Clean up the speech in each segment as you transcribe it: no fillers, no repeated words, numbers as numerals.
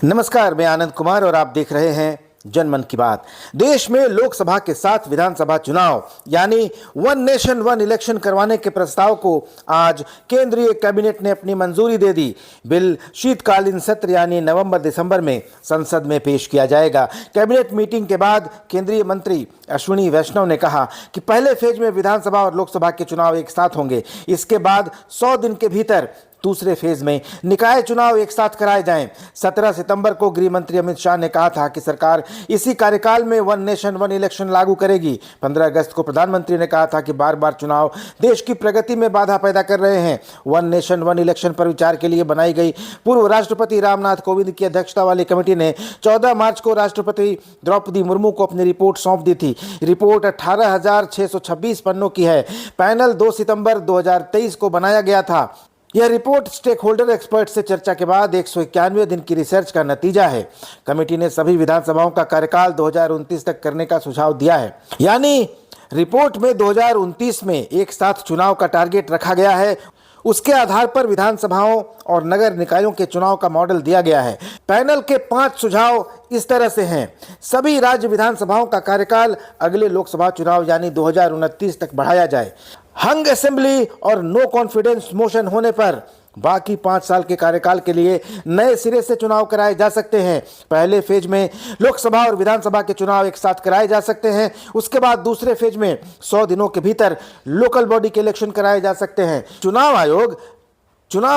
नमस्कार, मैं आनंद कुमार और आप देख रहे हैं जनमन की बात। देश में लोकसभा के साथ विधानसभा चुनाव यानी वन नेशन वन इलेक्शन करवाने के प्रस्ताव को आज केंद्रीय कैबिनेट ने अपनी मंजूरी दे दी। बिल शीतकालीन सत्र यानी नवंबर दिसंबर में संसद में पेश किया जाएगा। कैबिनेट मीटिंग के बाद केंद्रीय मंत्री अश्विनी वैष्णव ने कहा कि पहले फेज में विधानसभा और लोकसभा के चुनाव एक साथ होंगे। इसके बाद 100 दिन के भीतर दूसरे फेज में निकाय चुनाव एक साथ कराए जाएं। 17 सितंबर को गृह मंत्री अमित शाह ने कहा था कि सरकार इसी कार्यकाल में वन नेशन वन इलेक्शन लागू करेगी। 15 अगस्त को प्रधानमंत्री ने कहा था कि बार बार चुनाव देश की प्रगति में बाधा पैदा कर रहे हैं। वन नेशन वन इलेक्शन पर विचार के लिए बनाई गई पूर्व राष्ट्रपति रामनाथ कोविंद की अध्यक्षता वाली कमेटी ने 14 मार्च को राष्ट्रपति द्रौपदी मुर्मू को अपनी रिपोर्ट सौंप दी थी। रिपोर्ट 18,626 पन्नों की है। पैनल 2 सितंबर 2023 को बनाया गया था। यह रिपोर्ट स्टेक होल्डर एक्सपर्ट से चर्चा के बाद 191 दिन की रिसर्च का नतीजा है। कमेटी ने सभी विधानसभाओं का कार्यकाल 2029 तक करने का सुझाव दिया है। यानी रिपोर्ट में 2029 में एक साथ चुनाव का टारगेट रखा गया है। उसके आधार पर विधानसभाओं और नगर निकायों के चुनाव का मॉडल दिया गया है। पैनल के 5 सुझाव इस तरह से हैं। सभी राज्य विधानसभाओं का कार्यकाल अगले लोकसभा चुनाव यानी 2029 तक बढ़ाया जाए। हंग असेंबली और नो कॉन्फिडेंस मोशन होने पर बाकी 5 साल के कार्यकाल के लिए नए सिरे से चुनाव कराए जा सकते हैं। पहले फेज में लोकसभा और विधानसभा के चुनाव एक साथ कराए जा सकते हैं। उसके बाद दूसरे फेज में 100 दिनों के भीतर लोकल बॉडी के इलेक्शन कराए जा सकते हैं। चुनाव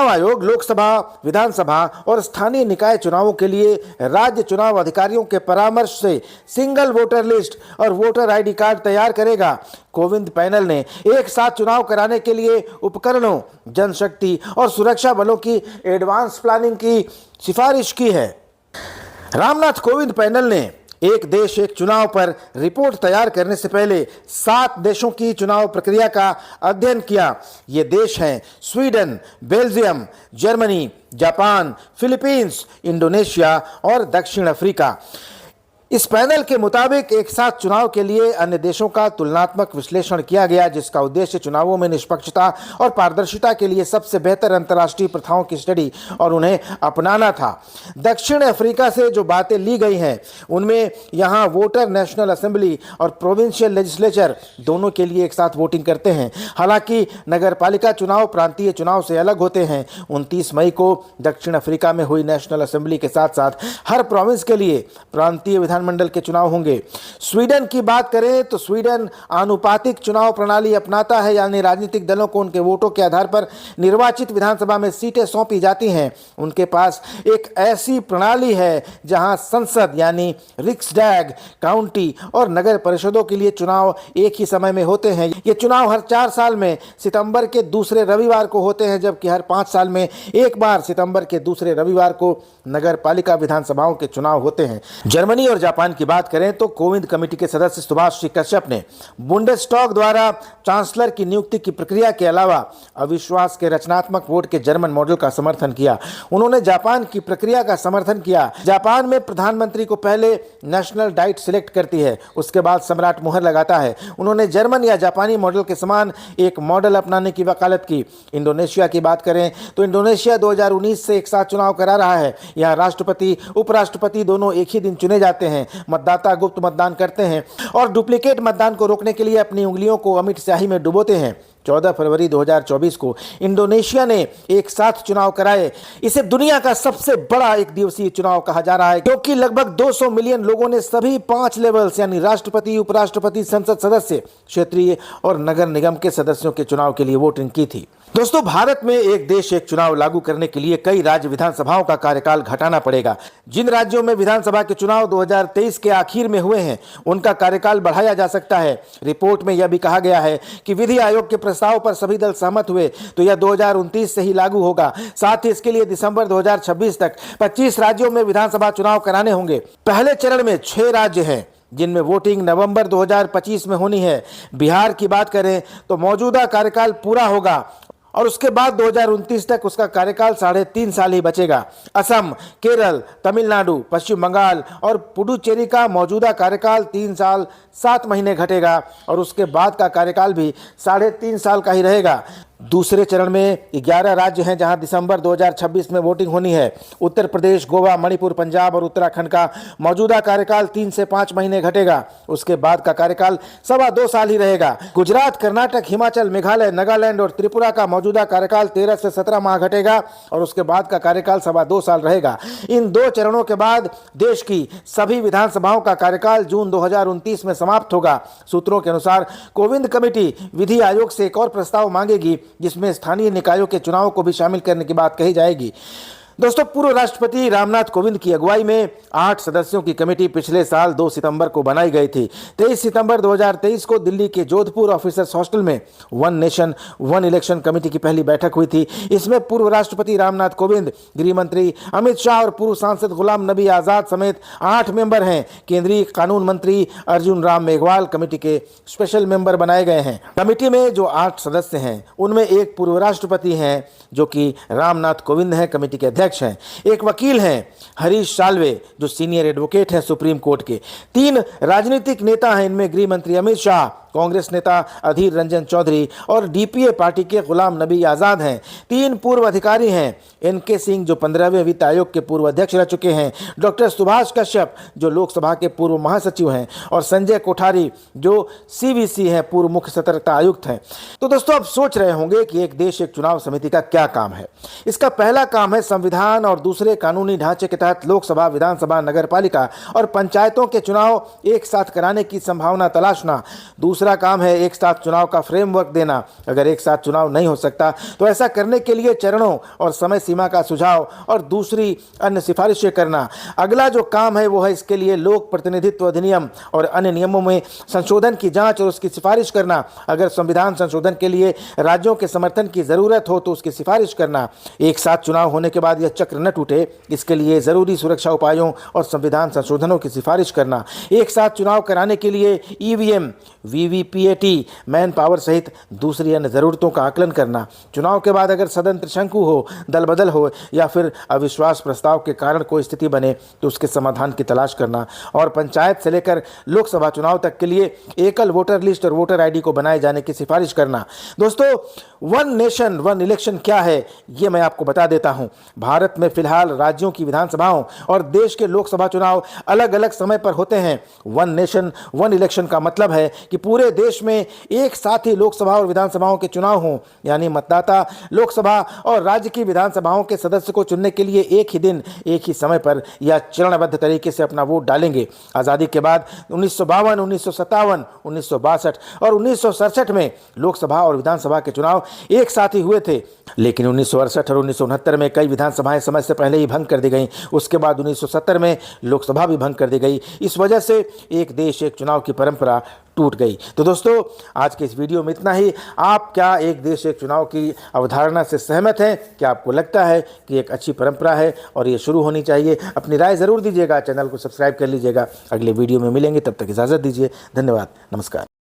आयोग लोकसभा, विधानसभा और स्थानीय निकाय चुनावों के लिए राज्य चुनाव अधिकारियों के परामर्श से सिंगल वोटर लिस्ट और वोटर आईडी कार्ड तैयार करेगा। कोविंद पैनल ने एक साथ चुनाव कराने के लिए उपकरणों, जनशक्ति और सुरक्षा बलों की एडवांस प्लानिंग की सिफारिश की है। रामनाथ कोविंद पैनल ने एक देश एक चुनाव पर रिपोर्ट तैयार करने से पहले 7 देशों की चुनाव प्रक्रिया का अध्ययन किया। ये देश हैं Sweden, Belgium, Germany, Japan, Philippines, Indonesia और दक्षिण अफ्रीका। इस पैनल के मुताबिक एक साथ चुनाव के लिए अन्य देशों का तुलनात्मक विश्लेषण किया गया, जिसका उद्देश्य चुनावों में निष्पक्षता और पारदर्शिता के लिए सबसे बेहतर अंतर्राष्ट्रीय प्रथाओं की स्टडी और उन्हें अपनाना था। दक्षिण अफ्रीका से जो बातें ली गई हैं उनमें यहाँ वोटर नेशनल असेंबली और प्रोविंशियल लेजिस्लेचर दोनों के लिए एक साथ वोटिंग करते हैं। हालांकि नगर पालिका चुनाव प्रांतीय चुनाव से अलग होते हैं। 29 मई को दक्षिण अफ्रीका में हुई नेशनल असेंबली के साथ साथ हर प्रोविंस के लिए प्रांतीय मंडल के चुनाव होंगे। स्वीडन की बात करें तो स्वीडन आनुपातिक चुनाव प्रणाली अपनाता है, यानी राजनीतिक दलों को उनके वोटों के आधार पर निर्वाचित विधानसभा में सीटें सौंपी जाती हैं। उनके पास एक ऐसी प्रणाली है जहां संसद यानी रिक्सडैग, काउंटी और नगर परिषदों के लिए चुनाव एक ही समय में होते हैं। ये चुनाव हर 4 साल में सितंबर के दूसरे रविवार को होते हैं, जबकि हर 5 साल में एक बार सितंबर के दूसरे रविवार को नगर पालिका विधानसभाओं के चुनाव होते हैं। जर्मनी और जापान की बात करें तो कोविंद कमेटी के सदस्य सुभाष श्री कश्यप ने बुंडेस्टैग द्वारा चांसलर की नियुक्ति की प्रक्रिया के अलावा अविश्वास के रचनात्मक वोट के जर्मन मॉडल का समर्थन किया। उन्होंने जापान की प्रक्रिया का समर्थन किया। जापान में प्रधानमंत्री को पहले नेशनल डाइट सिलेक्ट करती है, उसके बाद सम्राट मुहर लगाता है। उन्होंने जर्मन या जापानी मॉडल के समान एक मॉडल अपनाने की वकालत की। इंडोनेशिया की बात करें तो इंडोनेशिया 2019 से एक साथ चुनाव करा रहा है। यहाँ राष्ट्रपति, उपराष्ट्रपति दोनों एक ही दिन चुने जाते हैं। मतदाता गुप्त मतदान करते हैं और डुप्लीकेट मतदान को रोकने के लिए अपनी उंगलियों को अमिट स्याही में डुबोते हैं। 14 फरवरी 2024 को इंडोनेशिया ने एक साथ चुनाव कराए। इसे दुनिया का सबसे बड़ा एक दिवसीय चुनाव कहा जा रहा है, क्योंकि लगभग 200 मिलियन लोगों ने सभी 5 लेवल्स यानी राष्ट्रपति, उपराष्ट्रपति, संसद सदस्य, क्षेत्रीय और नगर निगम के सदस्यों के चुनाव के लिए वोटिंग की थी। दोस्तों, भारत में एक देश एक चुनाव लागू करने के लिए कई राज्य विधानसभाओं का कार्यकाल घटाना पड़ेगा। जिन राज्यों में विधानसभा के चुनाव 2023 के आखिर में हुए हैं उनका कार्यकाल बढ़ाया जा सकता है। रिपोर्ट में यह भी कहा गया है कि विधि आयोग के प्रस्ताव पर सभी दल सहमत हुए तो यह 2029 से ही लागू होगा। साथ ही इसके लिए दिसंबर 2026 तक 25 राज्यों में विधानसभा चुनाव कराने होंगे। पहले चरण में 6 राज्य हैं जिनमें वोटिंग नवंबर 2025 में होनी है। बिहार की बात करें तो मौजूदा कार्यकाल पूरा होगा और उसके बाद 2029 तक उसका कार्यकाल 3.5 साल ही बचेगा। असम, केरल, तमिलनाडु, पश्चिम बंगाल और पुडुचेरी का मौजूदा कार्यकाल 3 साल 7 महीने घटेगा और उसके बाद का कार्यकाल भी 3.5 साल का ही रहेगा। दूसरे चरण में 11 राज्य हैं जहां दिसंबर 2026 में वोटिंग होनी है। उत्तर प्रदेश, गोवा, मणिपुर, पंजाब और उत्तराखंड का मौजूदा कार्यकाल 3 से 5 महीने घटेगा। उसके बाद का कार्यकाल 2.25 साल ही रहेगा। गुजरात, कर्नाटक, हिमाचल, मेघालय, नागालैंड और त्रिपुरा का मौजूदा कार्यकाल 13 से 17 माह घटेगा और उसके बाद का कार्यकाल 2.25 साल रहेगा। इन 2 चरणों के बाद देश की सभी विधानसभाओं का कार्यकाल जून 2029 में समाप्त होगा। सूत्रों के अनुसार कोविंद कमेटी विधि आयोग से एक और प्रस्ताव मांगेगी जिसमें स्थानीय निकायों के चुनाव को भी शामिल करने की बात कही जाएगी। दोस्तों, पूर्व राष्ट्रपति रामनाथ कोविंद की अगुवाई में 8 सदस्यों की कमेटी पिछले साल 2 सितंबर को बनाई गई थी। 23 सितंबर 2023 को दिल्ली के जोधपुर ऑफिसर्स हॉस्टल में one nation one election committee की पहली बैठक हुई थी। इसमें पूर्व राष्ट्रपति रामनाथ कोविंद, गृह मंत्री अमित शाह और पूर्व सांसद गुलाम नबी आजाद समेत 8 मेंबर हैं। केंद्रीय कानून मंत्री अर्जुन राम मेघवाल कमेटी के स्पेशल मेंबर बनाए गए हैं। कमेटी में जो 8 सदस्य हैं उनमें एक पूर्व राष्ट्रपति हैं जो कि रामनाथ कोविंद हैं, कमेटी के अध्यक्ष हैं। एक वकील हैं हरीश साल्वे जो सीनियर एडवोकेट हैं सुप्रीम कोर्ट के। 3 राजनीतिक नेता हैं, इनमें गृह मंत्री अमित शाह, कांग्रेस नेता अधीर रंजन चौधरी और डीपीए पार्टी के गुलाम नबी आजाद हैं। 3 पूर्व अधिकारी हैं, एनके सिंह जो 15वें वित्त आयोग के पूर्व अध्यक्ष रह चुके हैं, डॉक्टर सुभाष कश्यप जो लोकसभा के पूर्व महासचिव हैं और संजय कोठारी जो सीवीसी हैं, पूर्व मुख्य सतर्कता आयुक्त हैं। तो दोस्तों, आप सोच रहे होंगे कि एक देश एक चुनाव समिति का क्या काम है। इसका पहला काम है संविधान और दूसरे कानूनी ढांचे के तहत लोकसभा, विधानसभा, नगरपालिका और पंचायतों के चुनाव एक साथ कराने की संभावना तलाशना। दूसरा काम है एक साथ चुनाव का फ्रेमवर्क देना। अगर एक साथ चुनाव नहीं हो सकता तो ऐसा करने के लिए चरणों और समय सीमा का सुझाव और दूसरी अन्य सिफारिशें करना। अगला जो काम है वो है इसके लिए लोक प्रतिनिधित्व अधिनियम और अन्य नियमों में संशोधन की जांच और उसकी सिफारिश करना। अगर संविधान संशोधन के लिए राज्यों के समर्थन की जरूरत हो तो उसकी सिफारिश करना। एक साथ चुनाव होने के बाद यह चक्र न टूटे इसके लिए जरूरी सुरक्षा उपायों और संविधान संशोधनों की सिफारिश करना। एक साथ चुनाव कराने के लिए ईवीएम, वीवीपीएटी, मैन पावर सहित दूसरी अन्य जरूरतों का आकलन करना। चुनाव के बाद अगर सदन त्रिशंकु हो, दल बदल हो या फिर अविश्वास प्रस्ताव के कारण कोई स्थिति बने तो उसके समाधान की तलाश करना। और पंचायत से लेकर लोकसभा चुनाव तक के लिए एकल वोटर लिस्ट और वोटर आईडी को बनाए जाने की सिफारिश करना। दोस्तों, वन नेशन वन इलेक्शन क्या है ये मैं आपको बता देता हूं। भारत में फिलहाल राज्यों की विधानसभाओं और देश के लोकसभा चुनाव अलग अलग समय पर होते हैं। वन नेशन वन इलेक्शन का मतलब है कि पूरे देश में एक साथ ही लोकसभा और विधानसभाओं के चुनाव हों, यानी मतदाता लोकसभा और राज्य की विधानसभाओं के सदस्य को चुनने के लिए एक ही दिन, एक ही समय पर या चरणबद्ध तरीके से अपना वोट डालेंगे। आज़ादी के बाद 1952, 1957, 1962 और 1967 में लोकसभा और विधानसभा के चुनाव एक साथ ही हुए थे, लेकिन 1968 और 1969 में कई विधानसभाएं समय से पहले ही भंग कर दी गईं। उसके बाद 1970 में लोकसभा भी भंग कर दी गई। इस वजह से एक देश एक चुनाव की परंपरा टूट गई। तो दोस्तों, आज के इस वीडियो में इतना ही। आप क्या एक देश एक चुनाव की अवधारणा से सहमत हैं? क्या आपको लगता है कि एक अच्छी परंपरा है और ये शुरू होनी चाहिए? अपनी राय ज़रूर दीजिएगा। चैनल को सब्सक्राइब कर लीजिएगा। अगले वीडियो में मिलेंगे, तब तक इजाज़त दीजिए। धन्यवाद, नमस्कार।